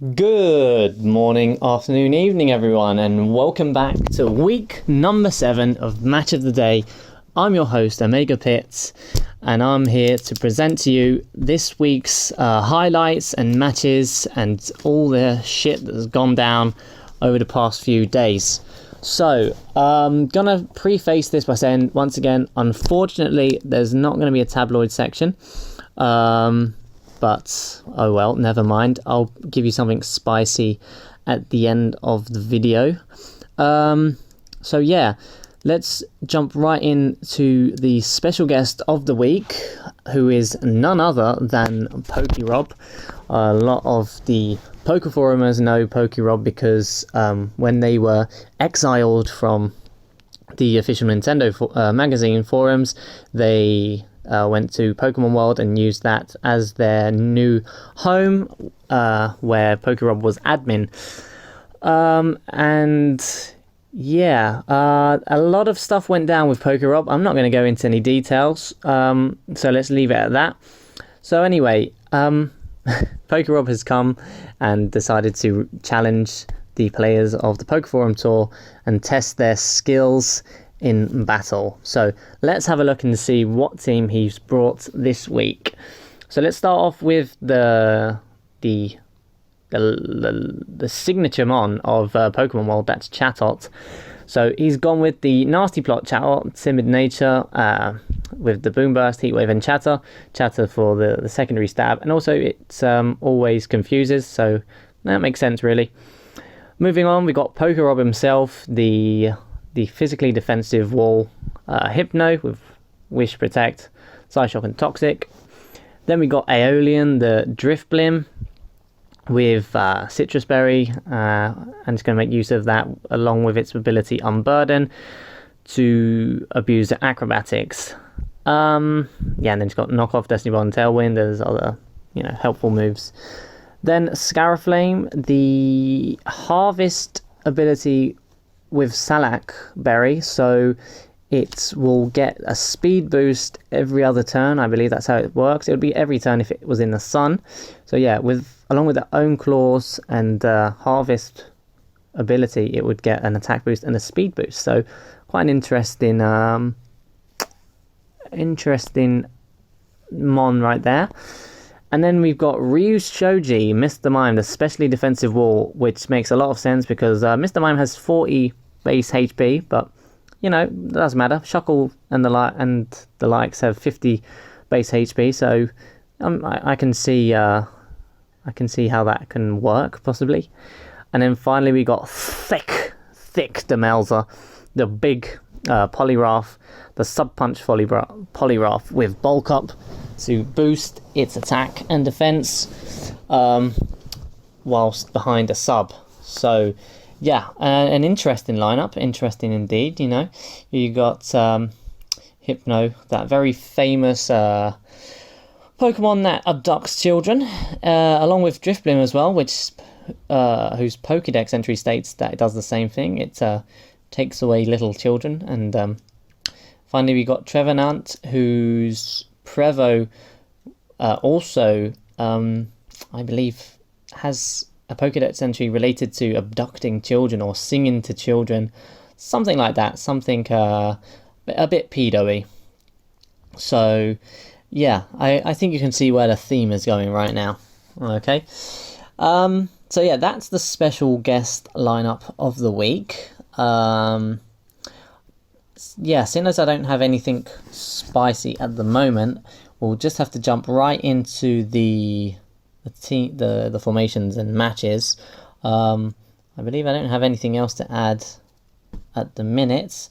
Good morning, afternoon, evening, everyone, and welcome back to week number 7 of Match of the Day. I'm your host, OmegaPit, and I'm here to present to you this week's highlights and matches and all the shit that has gone down over the past few days. So, I'm gonna preface this by saying, once again, unfortunately, there's not going to be a tabloid section. But, oh well, never mind. I'll give you something spicy at the end of the video. So yeah, let's jump right into the special guest of the week, who is none other than Pokerob. A lot of the Pokeforumers know Pokerob because when they were exiled from the official Nintendo magazine forums, they went to Pokemon World and used that as their new home, where Pokerob was admin. And yeah, a lot of stuff went down with Pokerob. I'm not going to go into any details, so let's leave it at that. So anyway, Pokerob has come and decided to challenge the players of the Pokeforum Tour and test their skills in battle. So let's have a look and see what team he's brought this week. So let's start off with the signature mon of Pokemon World. That's Chatot. So he's gone with the Nasty Plot Chatot, Timid Nature, with the Boom Burst, Heat Wave, and Chatter for the secondary stab, and also it always confuses, so that makes sense really. Moving on, we got Pokerob himself, the physically defensive wall Hypno with Wish, Protect, Psyshock, and Toxic. Then we got Aeolian, the Drifblim, with Citrus Berry, and it's going to make use of that along with its ability Unburden to abuse the Acrobatics. Yeah, and then it's got Knockoff, Destiny Ball, and Tailwind. There's other, helpful moves. Then Scaraflame, the Harvest ability with Salak Berry, so it will get a speed boost every other turn. I believe that's how it works. It would be every turn if it was in the sun. So yeah, along with the Own Claws and Harvest ability, it would get an attack boost and a speed boost. So quite an interesting mon right there. And then we've got Ryu's Shoji, Mr. Mime, the specially defensive wall, which makes a lot of sense because Mr. Mime has 40 base HP, but it doesn't matter. Shuckle and the likes have 50 base HP, so I can see how that can work possibly. And then finally we got thick Demelza, the big Poliwrath, the Sub Punch Poliwrath with Bulk Up to boost its attack and defense whilst behind a sub. So yeah, an interesting lineup, interesting indeed. You got Hypno, that very famous Pokemon that abducts children, along with Drifblim as well, whose Pokédex entry states that it does the same thing. It takes away little children. And finally we got Trevenant, whose Prevo also, I believe, has a Pokédex entry related to abducting children or singing to children, something like that, something a bit pedo-y. So yeah, I think you can see where the theme is going right now. Okay, so yeah, that's the special guest lineup of the week. Yeah, seeing as I don't have anything spicy at the moment, we'll just have to jump right into the formations and matches. I believe I don't have anything else to add at the minute.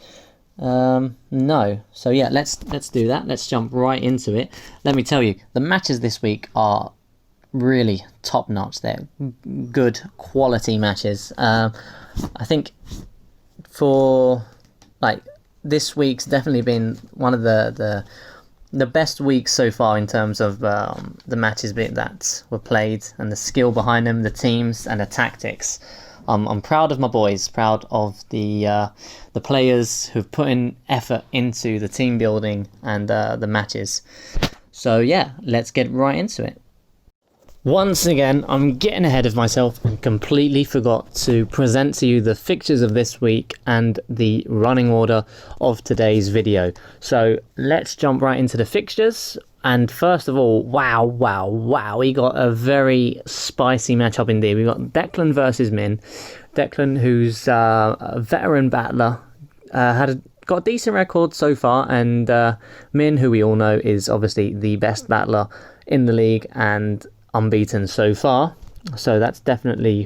No. So yeah, let's do that. Let's jump right into it. Let me tell you, the matches this week are really top notch. They're good quality matches. I think for this week's definitely been one of the best weeks so far in terms of the matches that were played and the skill behind them, the teams and the tactics. I'm proud of my boys, proud of the players who've put in effort into the team building and the matches. So yeah, let's get right into it. Once again, I'm getting ahead of myself and completely forgot to present to you the fixtures of this week and the running order of today's video. So let's jump right into the fixtures. And first of all, wow, we got a very spicy matchup indeed. We got Declan versus Min. Declan, who's a veteran battler, got a decent record so far, and Min, who we all know is obviously the best battler in the league and unbeaten so far, so that's definitely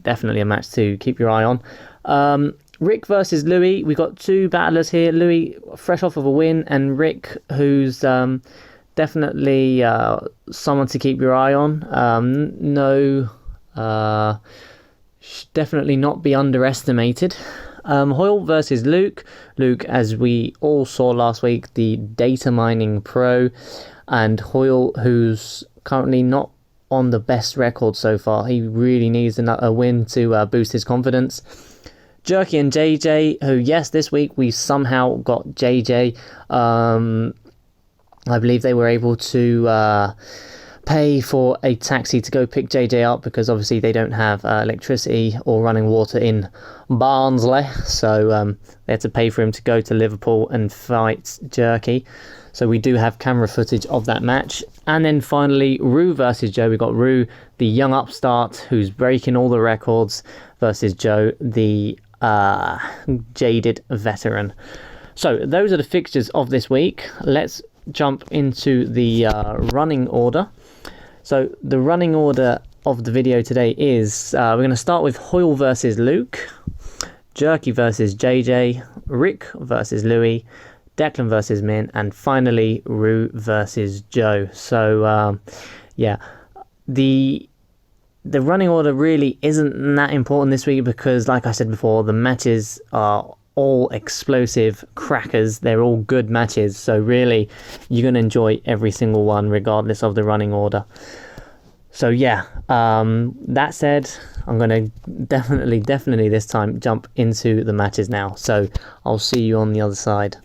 a match to keep your eye on. Rick versus Louis. We got two battlers here. Louis fresh off of a win, and Rick, who's definitely someone to keep your eye on. Definitely not be underestimated. Hoyle versus Luke. Luke, as we all saw last week, the data mining pro, and Hoyle, who's currently not on the best record so far. He really needs a win to boost his confidence. Jerky and JJ, who, yes, this week we somehow got JJ. I believe they were able to pay for a taxi to go pick JJ up, because obviously they don't have electricity or running water in Barnsley, so they had to pay for him to go to Liverpool and fight Jerky. So we do have camera footage of that match. And then finally, Rue versus Joe. We got Rue, the young upstart who's breaking all the records, versus Joe, the jaded veteran. So those are the fixtures of this week. Let's jump into the running order. So the running order of the video today is we're going to start with Hoyle versus Luke, Jerky versus JJ, Rick versus Louis, Declan versus Min, and finally Rue versus Joe. So yeah, the running order really isn't that important this week, because like I said before, the matches are all explosive crackers. They're all good matches, so really you're going to enjoy every single one regardless of the running order. So yeah, that said, I'm going to definitely this time jump into the matches now, so I'll see you on the other side.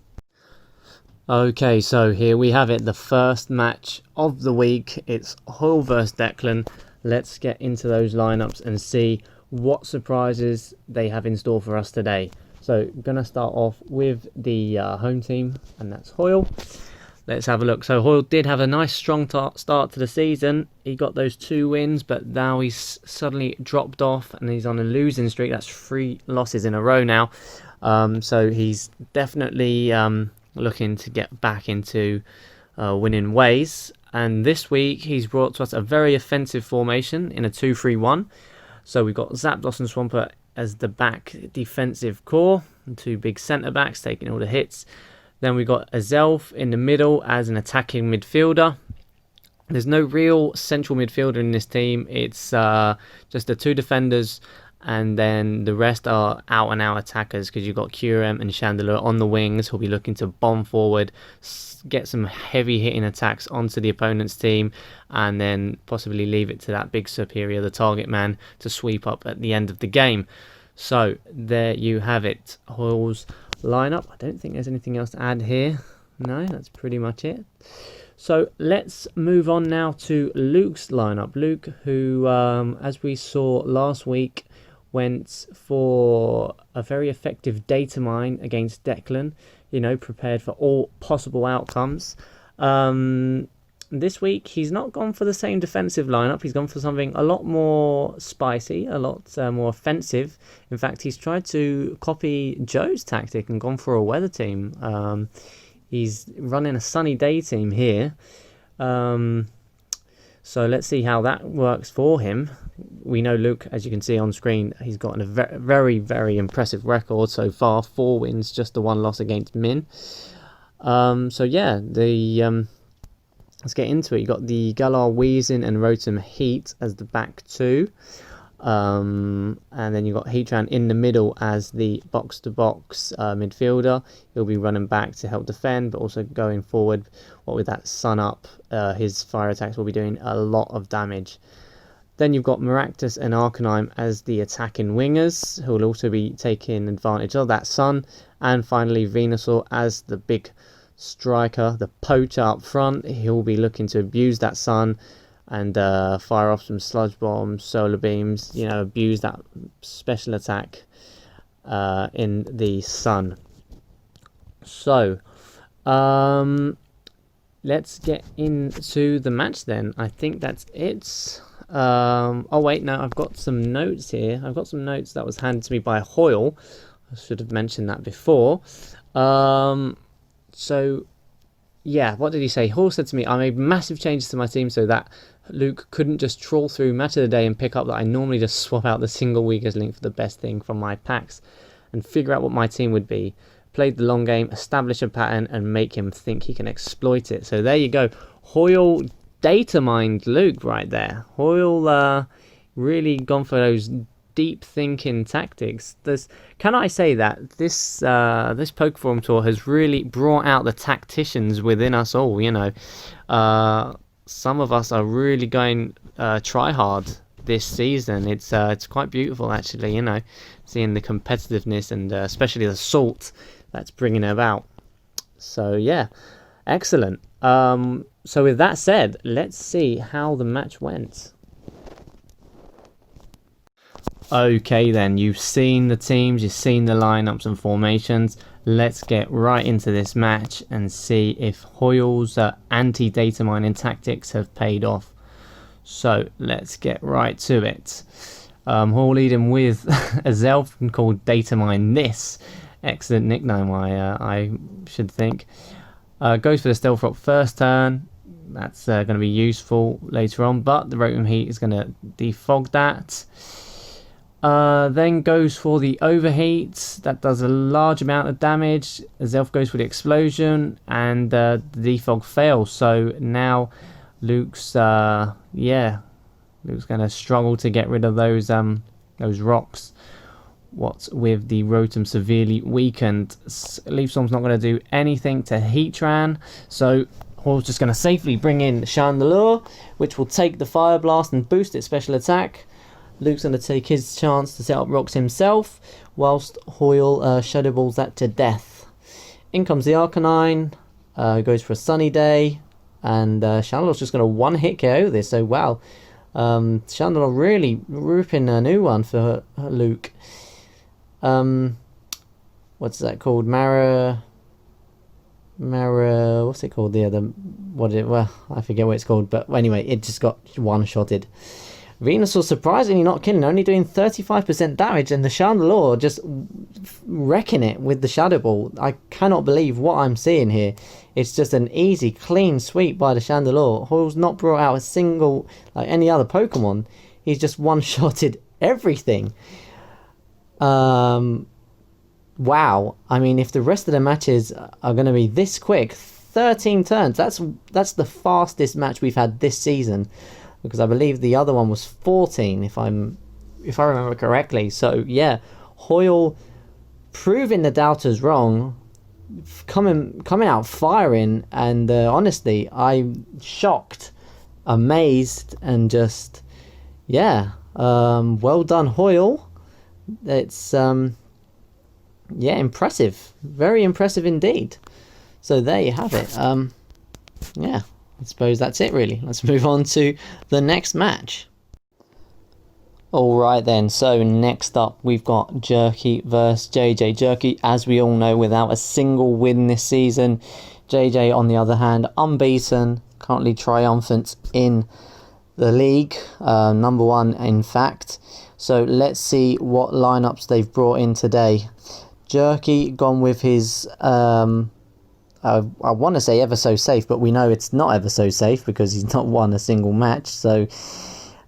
Okay, so here we have it, the first match of the week. It's Hoyle versus Declan. Let's get into those lineups and see what surprises they have in store for us today. So I'm going to start off with the home team, and that's Hoyle. Let's have a look. So Hoyle did have a nice strong start to the season. He got those 2 wins, but now he's suddenly dropped off and he's on a losing streak. That's 3 losses in a row now. So he's definitely looking to get back into winning ways. And this week he's brought to us a very offensive formation in a 2-3-1. So we've got Zapdos and Swampert as the back defensive core, and 2 big centre backs taking all the hits. Then we've got Azelf in the middle as an attacking midfielder. There's no real central midfielder in this team. It's just the 2 defenders, and then the rest are out and out attackers, because you've got Curem and Chandelure on the wings who'll be looking to bomb forward, get some heavy hitting attacks onto the opponent's team, and then possibly leave it to that big superior, the target man, to sweep up at the end of the game. So there you have it, Hoyle's lineup. I don't think there's anything else to add here. No, that's pretty much it. So let's move on now to Luke's lineup. Luke, who, as we saw last week, went for a very effective data mine against Declan, prepared for all possible outcomes. This week, he's not gone for the same defensive lineup. He's gone for something a lot more spicy, a lot more offensive. In fact, he's tried to copy Joe's tactic and gone for a weather team. He's running a sunny day team here. So let's see how that works for him. We know Luke, as you can see on screen, he's gotten a very impressive record so far. 4 wins, just the 1 loss against Min. So yeah, let's get into it. You got the Galar, Weezing and Rotom Heat as the back 2. And then you've got Heatran in the middle as the box-to-box midfielder. He'll be running back to help defend, but also going forward. What with that sun up, his fire attacks will be doing a lot of damage. Then you've got Maractus and Arcanine as the attacking wingers, who will also be taking advantage of that sun. And finally, Venusaur as the big striker, the poacher up front. He'll be looking to abuse that sun and fire off some sludge bombs, solar beams, you know, abuse that special attack in the sun. So, let's get into the match then. I think that's it. Oh wait, no, I've got some notes here. I've got some notes that was handed to me by Hoyle. I should have mentioned that before. So, yeah, what did he say? Hoyle said to me, I made massive changes to my team so that Luke couldn't just trawl through match of the day and pick up that I normally just swap out the single weakest link for the best thing from my packs and figure out what my team would be. Played the long game, establish a pattern, and make him think he can exploit it. So there you go. Hoyle data mined Luke right there. Hoyle really gone for those deep thinking tactics. Can I say that this Pokeforum tour has really brought out the tacticians within us all, you know. Some of us are really going try hard this season. It's quite beautiful actually, you know, seeing the competitiveness and especially the salt that's bringing it about. So yeah, excellent. So with that said, let's see how the match went. Okay then, you've seen the teams, you've seen the lineups and formations. Let's get right into this match and see if Hoyle's anti-data mining tactics have paid off. So let's get right to it. Hoyle leading with a Zelf called Data Mine This. Excellent nickname, I should think. Goes for the Stealth Rock first turn. That's going to be useful later on, but the Rotom Heat is going to defog that. Then goes for the Overheat. That does a large amount of damage. Zelf goes for the Explosion, and the defog fails. So now Luke's going to struggle to get rid of those rocks. What's with the Rotom severely weakened? Leaf Storm's not going to do anything to Heatran, so Hoyle's just going to safely bring in Chandelure, which will take the Fire Blast and boost its special attack. Luke's going to take his chance to set up rocks himself, whilst Hoyle Shadow Balls that to death. In comes the Arcanine, goes for a Sunny Day, and Chandelure's just going to one-hit KO this, so wow. Chandelure really ripping a new one for Luke. What's that called? What's it called? Well, I forget what it's called, but anyway, it just got one-shotted. Venusaur surprisingly not killing, only doing 35% damage, and the Chandelure just wrecking it with the Shadow Ball. I cannot believe what I'm seeing here. It's just an easy, clean sweep by the Chandelure. Hoyle's not brought out a single, like any other Pokemon. He's just one-shotted everything. Wow. I mean, if the rest of the matches are going to be this quick, 13 turns, that's the fastest match we've had this season. Because I believe the other one was 14, if I remember correctly. So yeah, Hoyle proving the doubters wrong, coming out firing, and honestly, I'm shocked, amazed, and just well done, Hoyle. It's impressive, very impressive indeed. So there you have it. I suppose that's it really. Let's move on to the next match. Alright then, so next up we've got Jerky versus JJ. Jerky, as we all know, without a single win this season. JJ, on the other hand, unbeaten, currently triumphant in the league. Number one, in fact. So let's see what lineups they've brought in today. Jerky gone with his... I want to say ever so safe, but we know it's not ever so safe because he's not won a single match. So,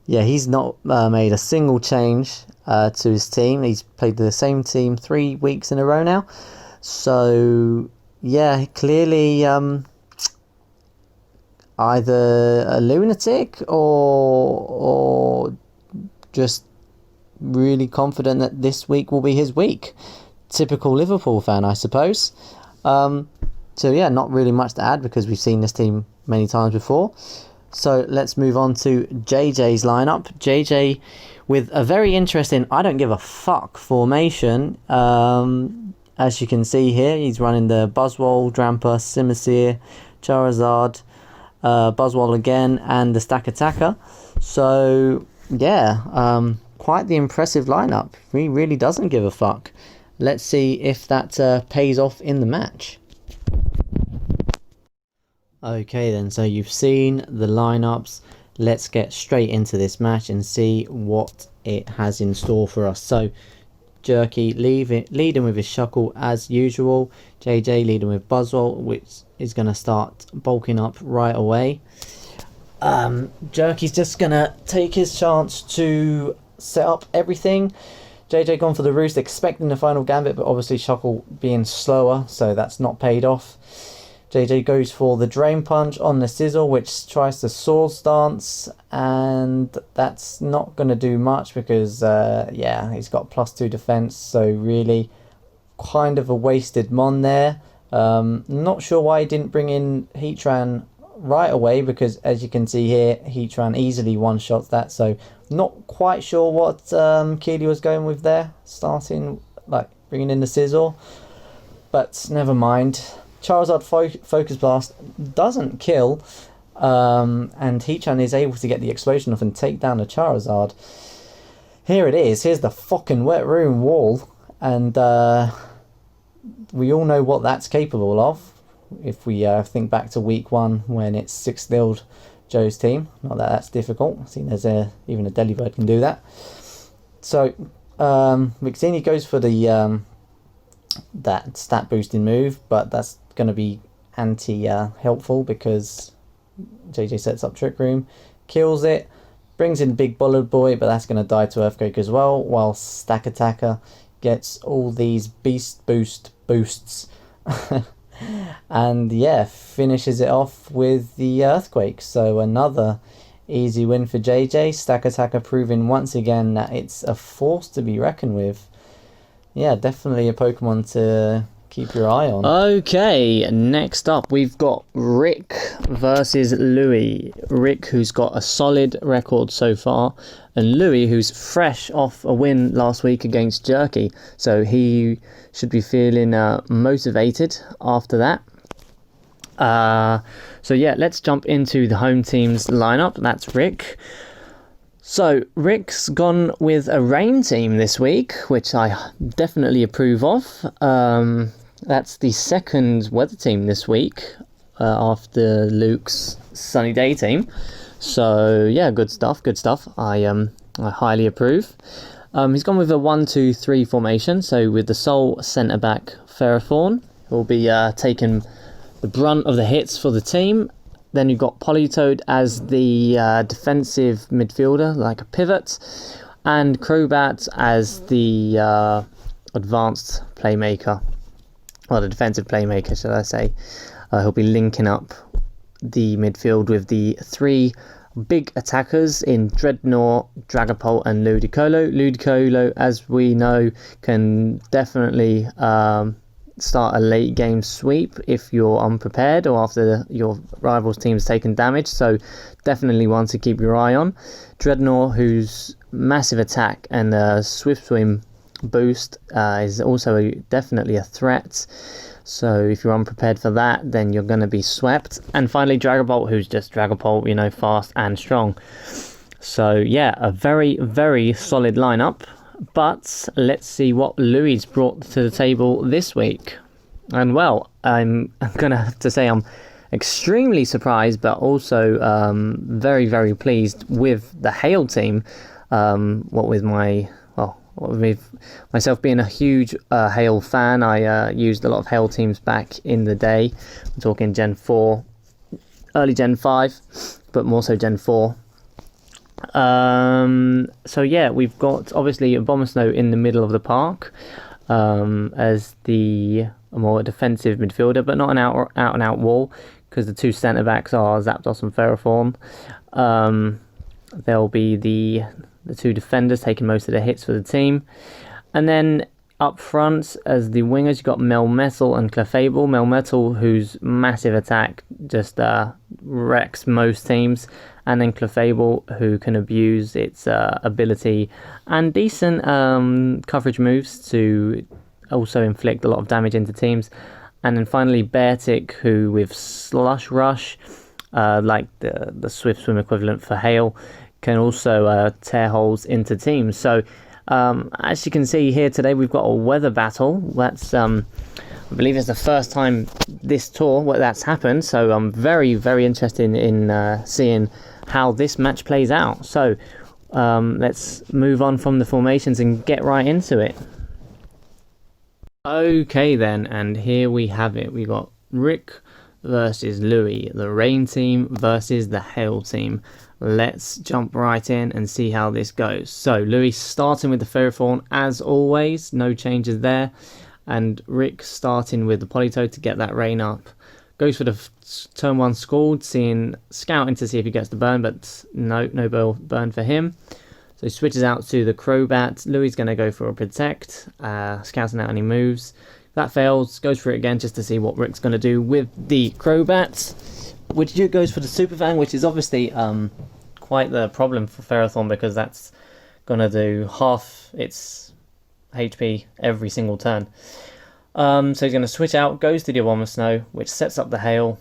yeah, he's not made a single change to his team. He's played the same team 3 weeks in a row now. So, yeah, clearly either a lunatic or just really confident that this week will be his week. Typical Liverpool fan, I suppose. So yeah, not really much to add because we've seen this team many times before. So let's move on to JJ's lineup. JJ with a very interesting I don't give a fuck formation. As you can see here, he's running the Buzzwole, Drampa, Simisear, Charizard, Buzzwole again, and the Stack Attacker. So yeah, quite the impressive lineup. He really doesn't give a fuck. Let's see if that pays off in the match. Okay then, so you've seen the lineups. Let's get straight into this match and see what it has in store for us. So Jerky leading with his Shuckle as usual. JJ leading with Buzzwole, which is going to start bulking up right away. Jerky's just going to take his chance to set up everything. JJ gone for the Roost, expecting the final Gambit, but obviously Shuckle being slower, so that's not paid off. JJ goes for the Drain Punch on the Sizzle, which tries to Sword Stance, and that's not going to do much because, yeah, he's got +2 defense, so really kind of a wasted Mon there. Not sure why he didn't bring in Heatran right away, because as you can see here, Heatran easily one-shots that, so not quite sure what Keely was going with there, starting, like, bringing in the Sizzle, but never mind. Charizard Focus Blast doesn't kill, and Heatran is able to get the explosion off and take down the Charizard. Here it is, here's the fucking Wet Room wall, and we all know what that's capable of. If we think back to week 1 when it's 6-0'd Joe's team, not that that's difficult, seeing as even a Delibird can do that. So Vixini goes for the that stat boosting move, but that's going to be anti-helpful because JJ sets up Trick Room, kills it, brings in Big Bollard Boy, but that's going to die to Earthquake as well, while Stack Attacker gets all these Beast boosts and yeah, finishes it off with the Earthquake. So another easy win for JJ. Stack Attacker proving once again that it's a force to be reckoned with. Yeah, definitely a Pokemon to keep your eye on. Okay, next up we've got Rick versus Louis. Rick, who's got a solid record so far, and Louis, who's fresh off a win last week against Jerky. So he should be feeling motivated after that. So yeah, let's jump into the home team's lineup. That's Rick. So, Rick's gone with a rain team this week, which I definitely approve of. That's the second weather team this week after Luke's sunny day team. So, yeah, good stuff. I highly approve. He's gone with a 1-2-3 formation. So, with the sole centre-back Ferrothorn, who'll be taking the brunt of the hits for the team. Then you've got Politoed as the defensive midfielder, like a pivot, and Crobat as the advanced playmaker, well, the defensive playmaker, should I say. He'll be linking up the midfield with the 3 big attackers in Dreadnought, Dragapult, and Ludicolo. Ludicolo, as we know, can definitely start a late game sweep if you're unprepared or after your rival's team's taken damage, so definitely one to keep your eye on. Dreadnought, whose massive attack and swift swim boost is also definitely a threat, so if you're unprepared for that, then you're going to be swept. And finally Dragapult, who's just Dragapult, you know, fast and strong. So yeah, a very, very solid lineup. But let's see what Louis brought to the table this week. And well, I'm going to have to say I'm extremely surprised, but also very, very pleased with the Hail team. With myself being a huge Hail fan, I used a lot of Hail teams back in the day. I'm talking Gen 4, early Gen 5, but more so Gen 4. So yeah, we've got obviously Abomasnow in the middle of the park as the more defensive midfielder, but not an out and out wall, because the 2 centre backs are Zapdos and Ferrothorn. There'll be the 2 defenders taking most of the hits for the team, and then up front as the wingers you've got Melmetal and Clefable. Melmetal, whose massive attack just wrecks most teams, and then Clefable, who can abuse its ability and decent coverage moves to also inflict a lot of damage into teams. And then finally Beartic, who with Slush Rush like the Swift Swim equivalent for hail, can also tear holes into teams. So as you can see here today, we've got a weather battle. That's I believe it's the first time this tour that's happened. So I'm very, very interested in seeing how this match plays out. So let's move on from the formations and get right into it. Okay then, and here we have it. We got Rick versus Louis, the rain team versus the hail team. Let's jump right in and see how this goes. So Louis starting with the Ferrothorn as always, no changes there, and Rick starting with the Politoed to get that rain up. Goes for the turn 1 Scald, scouting to see if he gets the burn, but no burn for him. So he switches out to the Crobat. Louis is going to go for a Protect, scouting out any moves. That fails, goes for it again just to see what Rick's going to do with the Crobat, which goes for the Super Fang, which is obviously quite the problem for Ferrothorn, because that's going to do half its HP every single turn. So he's going to switch out, goes to the Abomasnow, which sets up the Hail,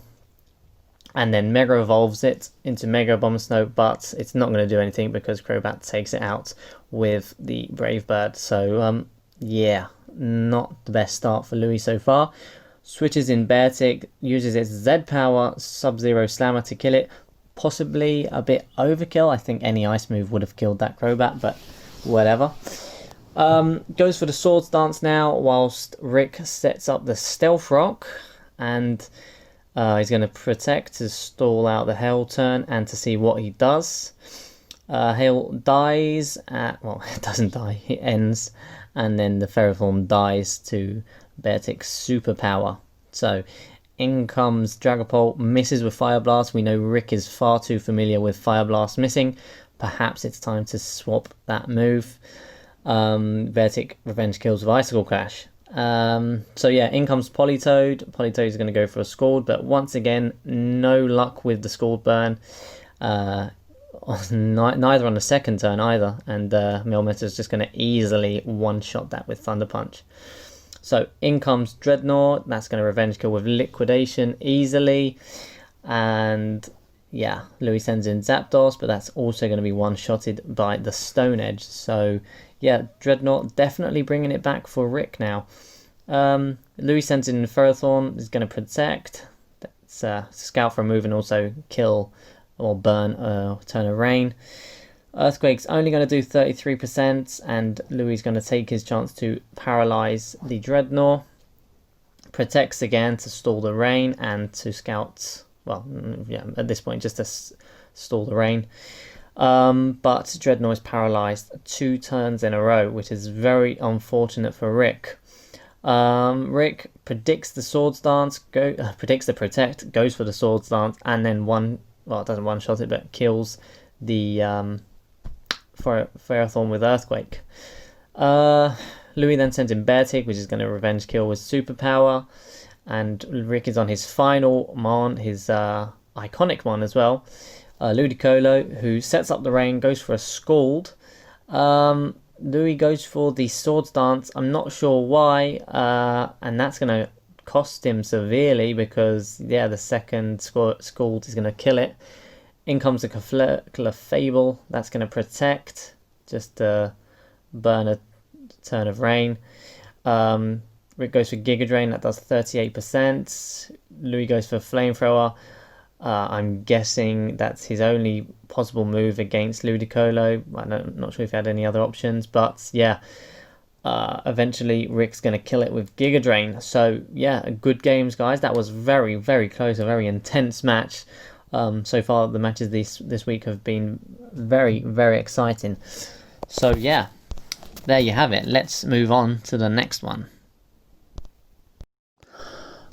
and then Mega Evolves it into Mega Abomasnow, but it's not going to do anything because Crobat takes it out with the Brave Bird. So, yeah, not the best start for Louis so far. Switches in Beartic, uses its Z-Power Sub-Zero Slammer to kill it. Possibly a bit overkill. I think any ice move would have killed that Crobat, but whatever. Goes for the Swords Dance now, whilst Rick sets up the Stealth Rock, and he's going to Protect to stall out the Hail turn and to see what he does. Hail dies well, it doesn't die, it ends, and then the Ferrothorn dies to Beartic's superpower. So in comes Dragapult, misses with Fire Blast. We know Rick is far too familiar with Fire Blast missing. Perhaps it's time to swap that move. Beartic revenge kills with Icicle Clash. So yeah, in comes Politoed. Politoed is going to go for a Scald, but once again, no luck with the Scald burn. Neither on the second turn either, and Melmetal is just going to easily one-shot that with Thunder Punch. So in comes Dreadnought. That's going to revenge kill with Liquidation easily, and yeah, Louis sends in Zapdos, but that's also going to be one-shotted by the Stone Edge. So yeah, Dreadnought definitely bringing it back for Rick now. Louis sends in Ferrothorn, is going to Protect. That's scout for a move and also kill or burn Turn of Rain. Earthquake's only going to do 33%, and Louis is going to take his chance to paralyze the Dreadnought. Protects again to stall the rain and to scout. Well, yeah, at this point just to stall the rain. But Dreadnought is paralyzed 2 turns in a row, which is very unfortunate for Rick. Rick predicts the Swords Dance, predicts the Protect, goes for the Swords Dance, and then it doesn't one-shot it, but kills the Ferrothorn with Earthquake. Louis then sends in Beartic, which is going to revenge kill with Superpower, and Rick is on his final Mon, his iconic Mon as well. Ludicolo, who sets up the rain, goes for a Scald. Louis goes for the Swords Dance. I'm not sure why, and that's going to cost him severely because, yeah, the second Scald is going to kill it. In comes the Clefable. That's going to Protect, just to burn a Turn of Rain. Rick goes for Giga Drain. That does 38%. Louis goes for Flamethrower. I'm guessing that's his only possible move against Ludicolo. I'm not sure if he had any other options, but yeah, eventually Rick's going to kill it with Giga Drain. So yeah, good games, guys. That was very, very close, a very intense match. So far, the matches this week have been very, very exciting. So yeah, there you have it. Let's move on to the next one.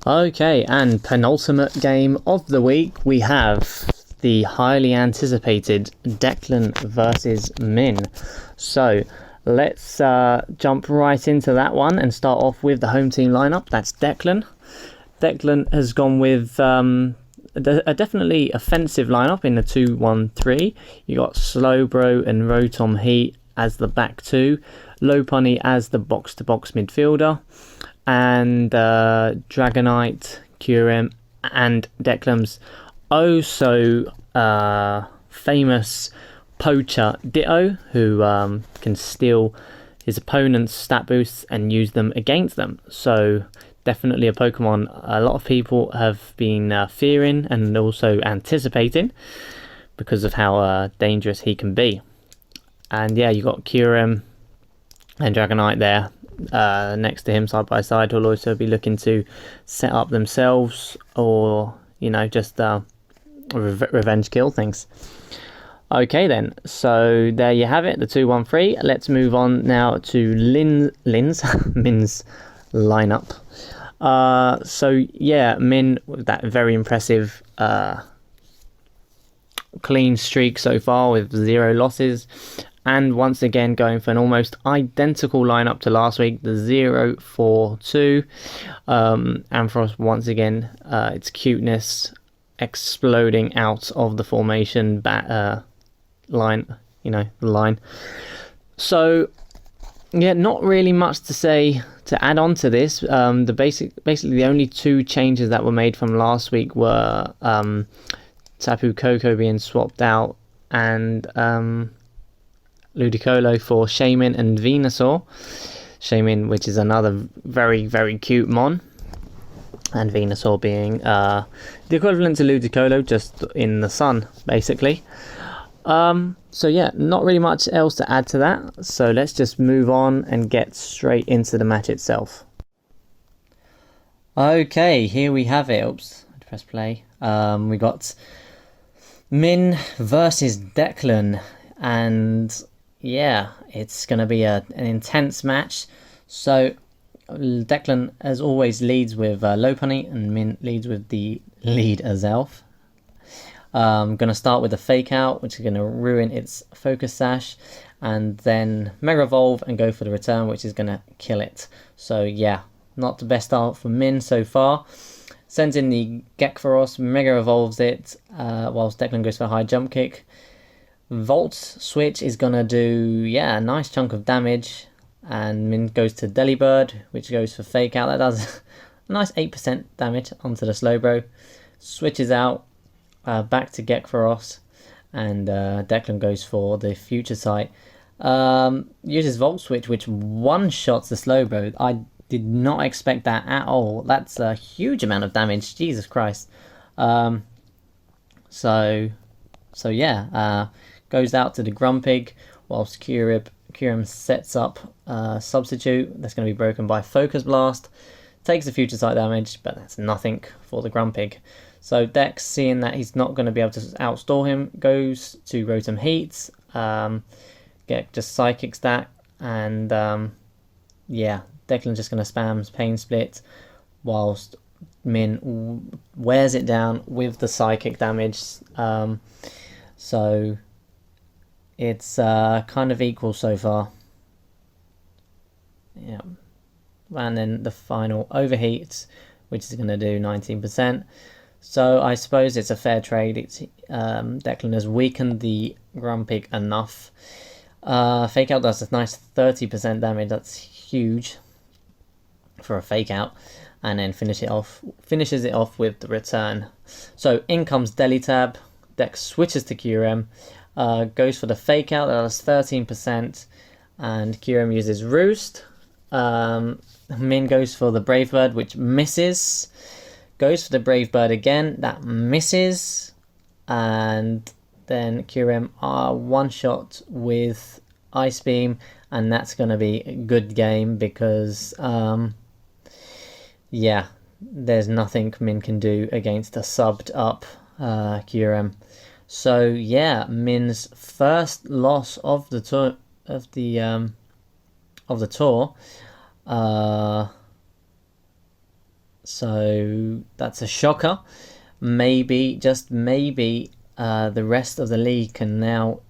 Okay, and penultimate game of the week, we have the highly anticipated Declan versus Min. So let's jump right into that one and start off with the home team lineup. That's Declan. Declan has gone with a definitely offensive lineup in the 2-1-3. You got Slowbro and Rotom Heat as the back two, Lopunny as the box-to-box midfielder, and Dragonite, Kyurem, and Declan's oh so famous poacher Ditto, who can steal his opponent's stat boosts and use them against them. So definitely a Pokemon a lot of people have been fearing and also anticipating because of how dangerous he can be. And yeah, you got Kyurem and Dragonite there next to him side by side, who'll also be looking to set up themselves or, you know, just revenge kill things. Okay then, so there you have it, the 2-1-3. Let's move on now to Min's lineup. So yeah, Min with that very impressive clean streak so far with 0 losses, and once again going for an almost identical lineup to last week, the 0-4-2. Ampharos once again, its cuteness exploding out of the formation line, you know, the line. So yeah, not really much to say to add on to this. Basically the only 2 changes that were made from last week were Tapu Koko being swapped out and Ludicolo for Shaymin and Venusaur. Shaymin, which is another very, very cute mon, and Venusaur being the equivalent to Ludicolo, just in the sun, basically. So yeah, not really much else to add to that. So let's just move on and get straight into the match itself. Okay, here we have it. Oops, I press play. We got Min versus Declan, and yeah, it's going to be an intense match. So Declan, as always, leads with Lopunny, and Min leads with the lead Azelf. I'm going to start with a Fake Out, which is going to ruin its Focus Sash, and then Mega Evolve and go for the Return, which is going to kill it. So yeah, not the best start for Min so far. Sends in the Gekvaros, Mega Evolves it, whilst Declan goes for a high jump kick. Volt Switch is going to do, yeah, a nice chunk of damage, and Min goes to Delibird, which goes for Fake Out. That does a nice 8% damage onto the Slowbro. Switches out, back to Gekvaros, and Declan goes for the Future Sight. Uses Volt Switch, which one-shots the Slowbro. I did not expect that at all. That's a huge amount of damage. Jesus Christ. So yeah, goes out to the Grumpig, whilst Kyurem sets up Substitute. That's going to be broken by Focus Blast. Takes the Future Sight damage, but that's nothing for the Grumpig. So Dex, seeing that he's not going to be able to outstore him, goes to Rotom Heat. Just Psychics that, and yeah, Declan's just going to spam Pain Split, whilst Min wears it down with the Psychic damage. So it's kind of equal so far. Yeah, and then the final Overheat, which is going to do 19%. So I suppose it's a fair trade. It's Declan has weakened the Grumpig enough. Fake Out does a nice 30% damage. That's huge for a Fake Out, and then finishes it off with the Return. So in comes Delitab. Dex switches to Kyurem, goes for the Fake Out. That does 13%, and Kyurem uses Roost. Min goes for the Brave Bird, which misses. Goes for the Brave Bird again, that misses, and then Kyurem one shot with Ice Beam, and that's going to be a good game because yeah, there's nothing Min can do against a subbed up Kyurem. So yeah, Min's first loss of the tour so that's a shocker. Maybe, just maybe, the rest of the league can now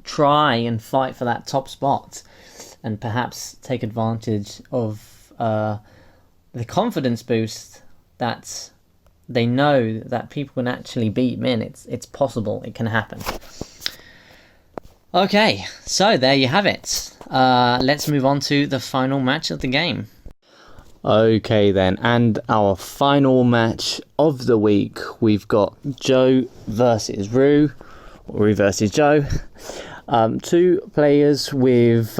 try and fight for that top spot, and perhaps take advantage of the confidence boost that they know that people can actually beat Min. It's possible. It can happen. Okay, so there you have it. Let's move on to the final match of the game. Okay then, and our final match of the week, we've got Joe versus Rue, or Rue versus Joe. Two players with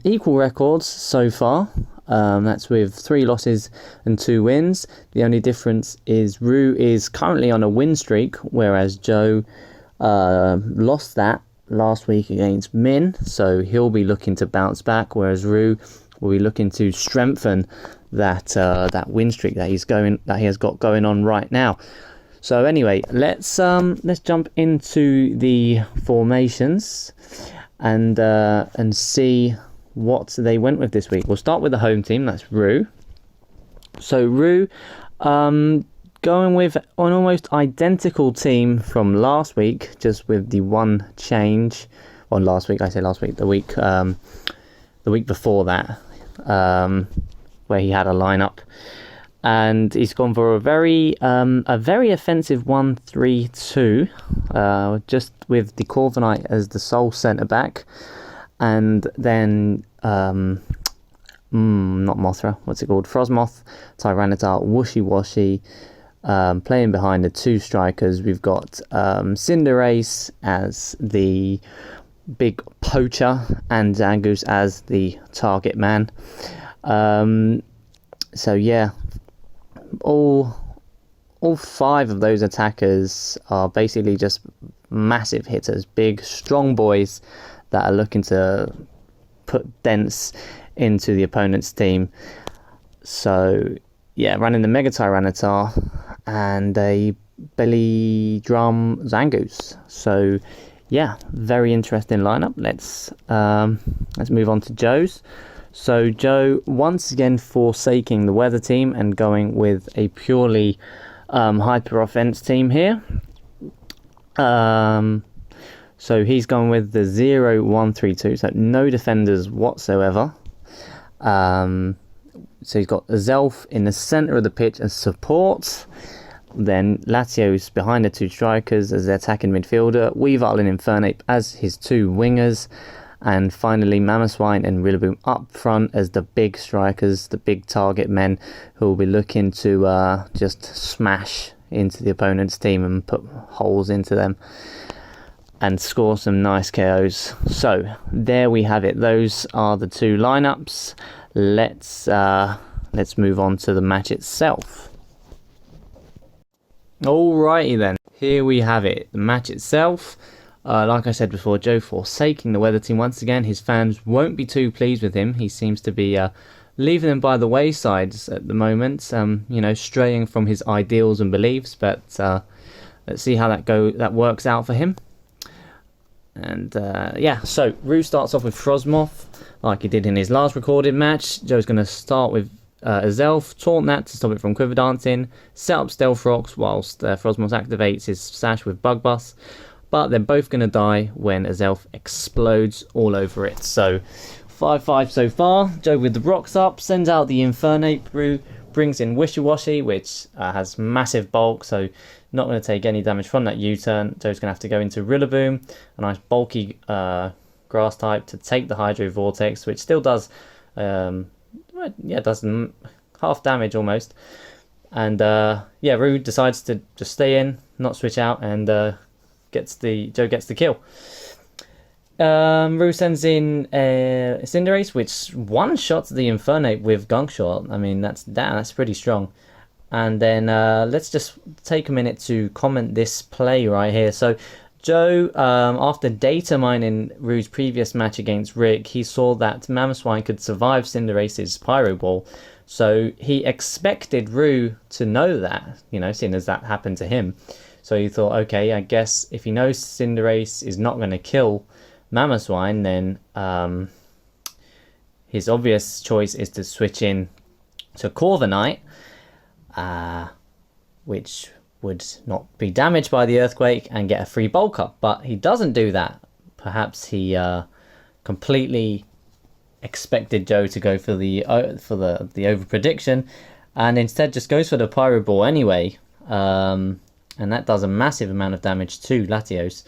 equal records so far. That's with 3 losses and 2 wins. The only difference is Rue is currently on a win streak, whereas Joe lost that last week against Min, so he'll be looking to bounce back, whereas Rue will be looking to strengthen that win streak that he has got going on right now. So anyway, let's jump into the formations and see what they went with this week. We'll start with the home team. That's Rue. So Rue, going with an almost identical team from last week, just with the one change. On last week, I say last week, the week before that, where he had a lineup, and he's gone for a very offensive 1-3-2, just with the Corviknight as the sole centre back, and then not Mothra, what's it called? Frosmoth, Tyranitar, Whooshy Washy. Playing behind the 2 strikers, we've got Cinderace as the big poacher and Zangoose as the target man. So yeah, all 5 of those attackers are basically just massive hitters, big strong boys that are looking to put dents into the opponent's team. So yeah, running the Mega Tyranitar and a Belly Drum Zangoose. So yeah, very interesting lineup. Let's move on to Joe's. So Joe once again forsaking the weather team and going with a purely hyper offense team here. So he's gone with the 0-1-3-2, so no defenders whatsoever. So he's got Zelf in the centre of the pitch as support. Then Latios behind the 2 strikers as the attacking midfielder. Weavile and Infernape as his 2 wingers. And finally Mamoswine and Rillaboom up front as the big strikers, the big target men who will be looking to just smash into the opponent's team and put holes into them and score some nice KOs. So there we have it. Those are the 2 lineups. Let's move on to the match itself. Alrighty then, here we have it, the match itself. Like I said before, Joe forsaking the weather team once again. His fans won't be too pleased with him. He seems to be leaving them by the wayside at the moment, straying from his ideals and beliefs. But let's see how that works out for him. And so Rue starts off with Frosmoth, like he did in his last recorded match. Joe's going to start with Azelf, taunt that to stop it from quiver dancing, set up Stealth Rocks whilst Frosmoth activates his sash with Bug Bus. But they're both going to die when Azelf explodes all over it. So 5-5 so far. Joe with the rocks up, sends out the Infernape. Rue brings in Wishy Washy, which has massive bulk, so not going to take any damage from that U-turn. Joe's going to have to go into Rillaboom, a nice bulky grass type, to take the Hydro Vortex, which still does does half damage almost. And Rue decides to just stay in, not switch out, and Joe gets the kill. Rue sends in Cinderace, which one-shots the Infernape with Gunk Shot. I mean, that's pretty strong. And then let's just take a minute to comment this play right here. So Joe, after data mining Rue's previous match against Rick, he saw that Mamoswine could survive Cinderace's Pyro Ball. So he expected Rue to know that, seeing as that happened to him. So he thought, okay, I guess if he knows Cinderace is not going to kill Mamoswine, then his obvious choice is to switch in to Corviknight, which would not be damaged by the earthquake and get a free bulk up. But he doesn't do that. Perhaps he completely expected Joe to go for the over prediction, and instead just goes for the Pyro Ball anyway. And that does a massive amount of damage to Latios.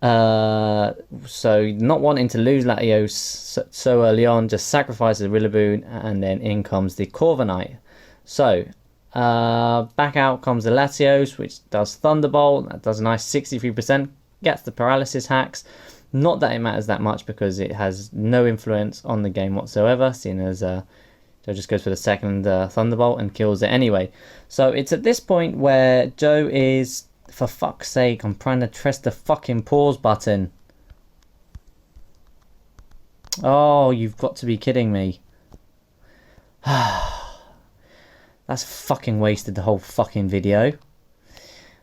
So not wanting to lose Latios so early on, just sacrifices Rillaboom, and then in comes the Corviknight. So back out comes the Latios, which does Thunderbolt. That does a nice 63%. Gets the paralysis hacks. Not that it matters that much because it has no influence on the game whatsoever, seeing as Joe just goes for the second Thunderbolt and kills it anyway. So it's at this point where Joe is, for fuck's sake, I'm trying to press the fucking pause button. Oh, you've got to be kidding me. That's fucking wasted the whole fucking video.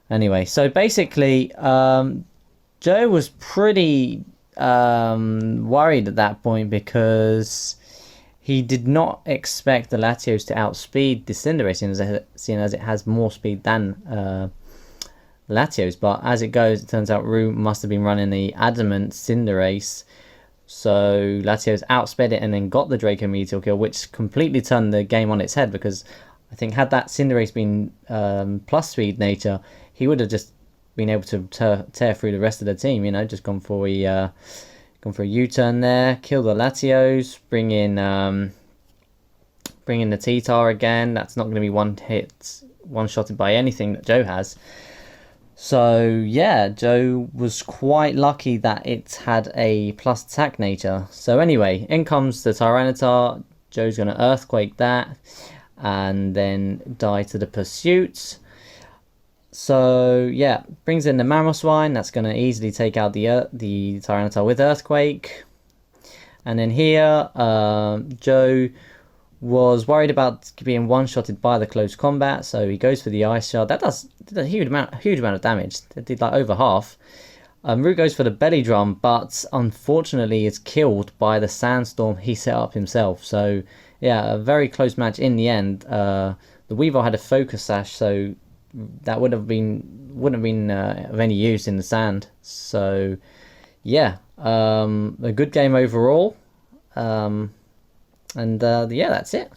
Anyway, so basically, Joe was pretty worried at that point because he did not expect the Latios to outspeed the Cinderace, seeing as it has more speed than Latios. But as it goes, it turns out Rue must have been running the Adamant Cinderace, so Latios outsped it and then got the Draco Meteor kill, which completely turned the game on its head, because I think had that Cinderace been plus speed nature, he would have just been able to tear through the rest of the team, you know, just gone for a U-turn there, kill the Latios, bring in the T-Tar again. That's not going to be one-shotted by anything that Joe has. So yeah, Joe was quite lucky that it had a plus attack nature. So anyway, in comes the Tyranitar. Joe's going to Earthquake that and then die to the pursuit. So yeah, brings in the Mamoswine. That's going to easily take out the Tyranitar with Earthquake. And then here, Joe was worried about being one-shotted by the close combat, so he goes for the Ice Shard. That did a huge amount of damage. It did like over half. Root goes for the Belly Drum, but unfortunately is killed by the Sandstorm he set up himself. So yeah, a very close match in the end. The Weavile had a Focus Sash, so that wouldn't have been of any use in the sand. So yeah, a good game overall. Yeah, that's it.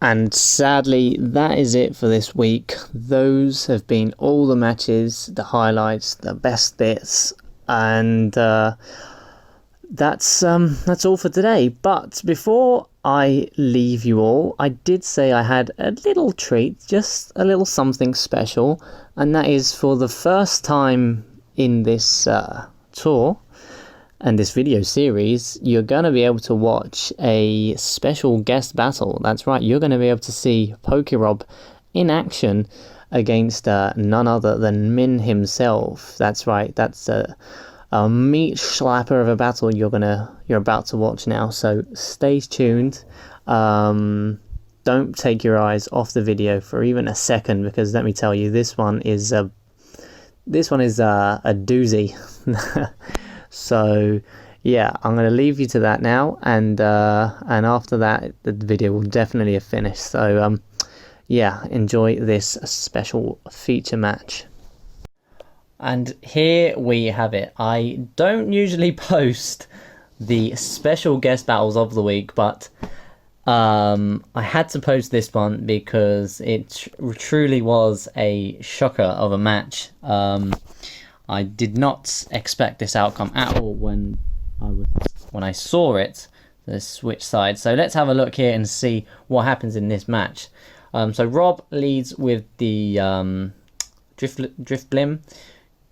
And sadly, that is it for this week. Those have been all the matches, the highlights, the best bits, and that's all for today. But before I leave you all, I did say I had a little treat, just a little something special, and that is for the first time in this tour and this video series, you're going to be able to watch a special guest battle. That's right, you're going to be able to see Pokerob in action against none other than Min himself. That's right, that's a meat slapper of a battle you're about to watch now. So stay tuned. Don't take your eyes off the video for even a second, because let me tell you, this one is a doozy. So yeah, I'm going to leave you to that now, and after that the video will definitely have finished. So yeah, enjoy this special feature match. And here we have it. I don't usually post the special guest battles of the week, but I had to post this one because it truly was a shocker of a match. I did not expect this outcome at all when I saw it, the switch side. So let's have a look here and see what happens in this match. So Rob leads with the Drifblim,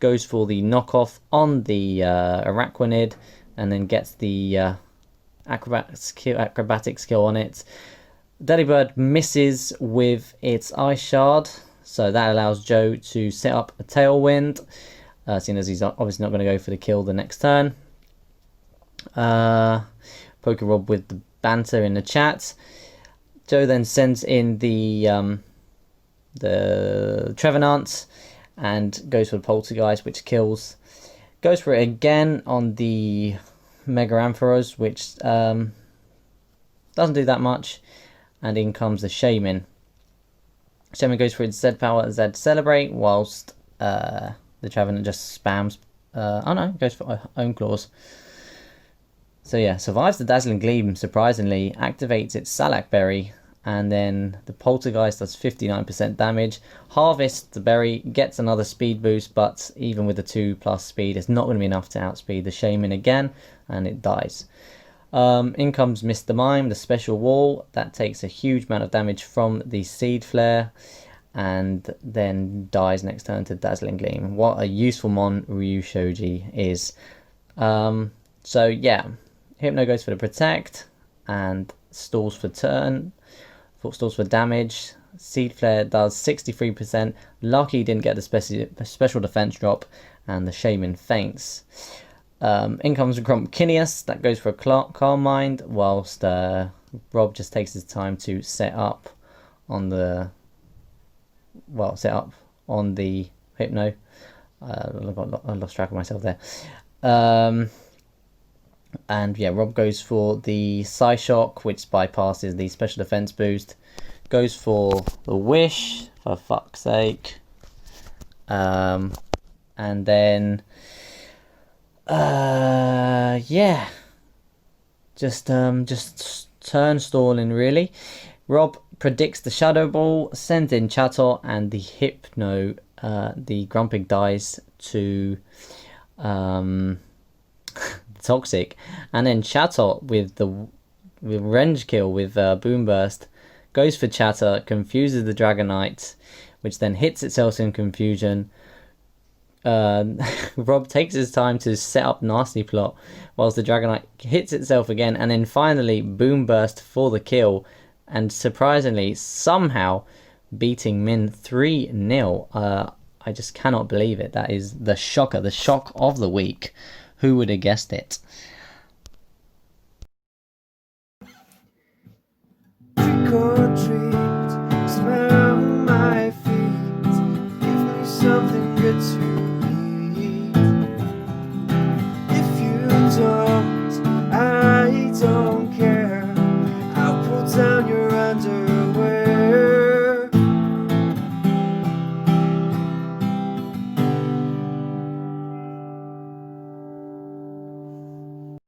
goes for the knockoff on the Araquanid, and then gets the acrobatics kill on it. Delibird misses with its Ice Shard, so that allows Joe to set up a Tailwind, seeing as he's obviously not going to go for the kill the next turn. Pokerob with the banter in the chat. Joe then sends in the Trevenant and goes for the Poltergeist, which kills. Goes for it again on the Mega Ampharos, which doesn't do that much. And in comes the Shaman. Shaman goes for its Z Power, Z Celebrate, whilst the Trevenant just spams. Goes for Own Claws. So yeah, survives the Dazzling Gleam, surprisingly, activates its Salak Berry, and then the Poltergeist does 59% damage. Harvest, the berry, gets another speed boost, but even with the 2+ speed, it's not going to be enough to outspeed the Shaman again, and it dies. In comes Mr. Mime, the special wall, that takes a huge amount of damage from the Seed Flare, and then dies next turn to Dazzling Gleam. What a useful mon Ryu Shoji is. So yeah, Hypno goes for the Protect, and stalls for turn, stalls for damage. Seed Flare does 63%. Lucky didn't get the special defense drop, and the Shaman faints. In comes Grumpkinius, that goes for a Calm Mind, whilst Rob just takes his time to set up on the Hypno. I lost track of myself there. And yeah, Rob goes for the Psyshock, which bypasses the special defense boost. Goes for the Wish, for fuck's sake. And then yeah, just turn stalling really. Rob predicts the Shadow Ball, sends in Chatot, and the Hypno, the Grumpig dies to Toxic, and then Chatot with Renge Kill with Boom Burst goes for Chatot, confuses the Dragonite, which then hits itself in confusion. Rob takes his time to set up Nasty Plot, whilst the Dragonite hits itself again, and then finally Boom Burst for the kill, and surprisingly somehow beating Min 3-0. I just cannot believe it. That is the shocker, the shock of the week. Who would have guessed it? Trick or treat.